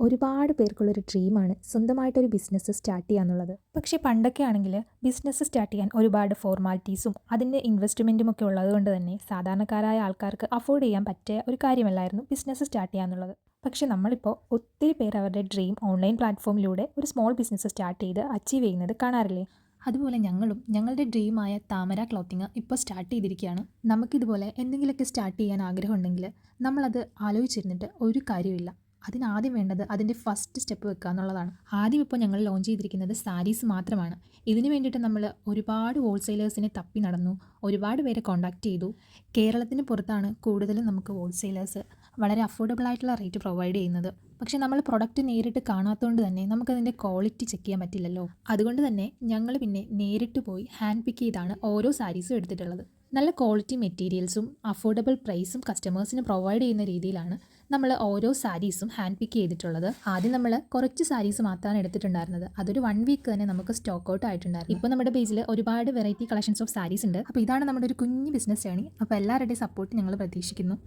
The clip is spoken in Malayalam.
ഒരുപാട് പേർക്കുള്ളൊരു ഡ്രീമാണ് സ്വന്തമായിട്ടൊരു ബിസിനസ് സ്റ്റാർട്ട് ചെയ്യുക എന്നുള്ളത്. പക്ഷേ പണ്ടൊക്കെ ആണെങ്കിൽ ബിസിനസ് സ്റ്റാർട്ട് ചെയ്യാൻ ഒരുപാട് ഫോർമാലിറ്റീസും അതിൻ്റെ ഇൻവെസ്റ്റ്മെൻറ്റും ഒക്കെ ഉള്ളതുകൊണ്ട് തന്നെ സാധാരണക്കാരായ ആൾക്കാർക്ക് അഫോർഡ് ചെയ്യാൻ പറ്റിയ ഒരു കാര്യമല്ലായിരുന്നു ബിസിനസ് സ്റ്റാർട്ട് ചെയ്യുക എന്നുള്ളത്. പക്ഷേ നമ്മളിപ്പോൾ ഒത്തിരി പേർ അവരുടെ ഡ്രീം ഓൺലൈൻ പ്ലാറ്റ്ഫോമിലൂടെ ഒരു സ്മോൾ ബിസിനസ് സ്റ്റാർട്ട് ചെയ്ത് അച്ചീവ് ചെയ്യുന്നത് കാണാറില്ലേ? അതുപോലെ ഞങ്ങളും ഞങ്ങളുടെ ഡ്രീമായ താമര ക്ലോത്തിങ് ഇപ്പോൾ സ്റ്റാർട്ട് ചെയ്തിരിക്കുകയാണ്. നമുക്കിതുപോലെ എന്തെങ്കിലുമൊക്കെ സ്റ്റാർട്ട് ചെയ്യാൻ ആഗ്രഹമുണ്ടെങ്കിൽ നമ്മളത് ആലോചിച്ചിരുന്നിട്ട് ഒരു കാര്യമില്ല. അതിനാദ്യം വേണ്ടത് അതിൻ്റെ ഫസ്റ്റ് സ്റ്റെപ്പ് വെക്കുക എന്നുള്ളതാണ്. ആദ്യം ഇപ്പോൾ ഞങ്ങൾ ലോഞ്ച് ചെയ്തിരിക്കുന്നത് സാരീസ് മാത്രമാണ്. ഇതിന് വേണ്ടിയിട്ട് നമ്മൾ ഒരുപാട് ഹോൾസെയിലേഴ്സിനെ തപ്പി നടന്നു, ഒരുപാട് പേരെ കോൺടാക്റ്റ് ചെയ്തു. കേരളത്തിന് പുറത്താണ് കൂടുതലും നമുക്ക് ഹോൾസെയിലേഴ്സ് വളരെ അഫോർഡബിൾ ആയിട്ടുള്ള റേറ്റ് പ്രൊവൈഡ് ചെയ്യുന്നത്. പക്ഷേ നമ്മൾ പ്രൊഡക്റ്റ് നേരിട്ട് കാണാത്തതുകൊണ്ട് തന്നെ നമുക്കതിൻ്റെ ക്വാളിറ്റി ചെക്ക് ചെയ്യാൻ പറ്റില്ലല്ലോ. അതുകൊണ്ട് തന്നെ ഞങ്ങൾ പിന്നെ നേരിട്ട് പോയി ഹാൻഡ് പിക്ക് ചെയ്താണ് ഓരോ സാരീസും എടുത്തിട്ടുള്ളത്. നല്ല ക്വാളിറ്റി മെറ്റീരിയൽസും അഫോർഡബിൾ പ്രൈസും കസ്റ്റമേഴ്സിന് പ്രൊവൈഡ് ചെയ്യുന്ന രീതിയിലാണ് നമ്മൾ ഓരോ സാരീസും ഹാൻഡ് പിക്ക് ചെയ്തിട്ടുള്ളത്. ആദ്യം നമ്മൾ കുറച്ച് സാരീസ് മാത്രമാണ് എടുത്തിട്ടുണ്ടായിരുന്നത്. അതൊരു 1 വീക്ക് തന്നെ നമുക്ക് സ്റ്റോക്ക് ഔട്ട് ആയിട്ടുണ്ടായിരുന്നു. ഇപ്പോൾ നമ്മുടെ പേജിൽ ഒരുപാട് വെറൈറ്റി കളക്ഷൻസ് ഓഫ് സാരീസ് ഉണ്ട്. അപ്പോൾ ഇതാണ് നമ്മുടെ ഒരു കുഞ്ഞ് ബിസിനസ് ജേണി. അപ്പോൾ എല്ലാവരുടെയും സപ്പോർട്ട് ഞങ്ങൾ പ്രതീക്ഷിക്കുന്നു.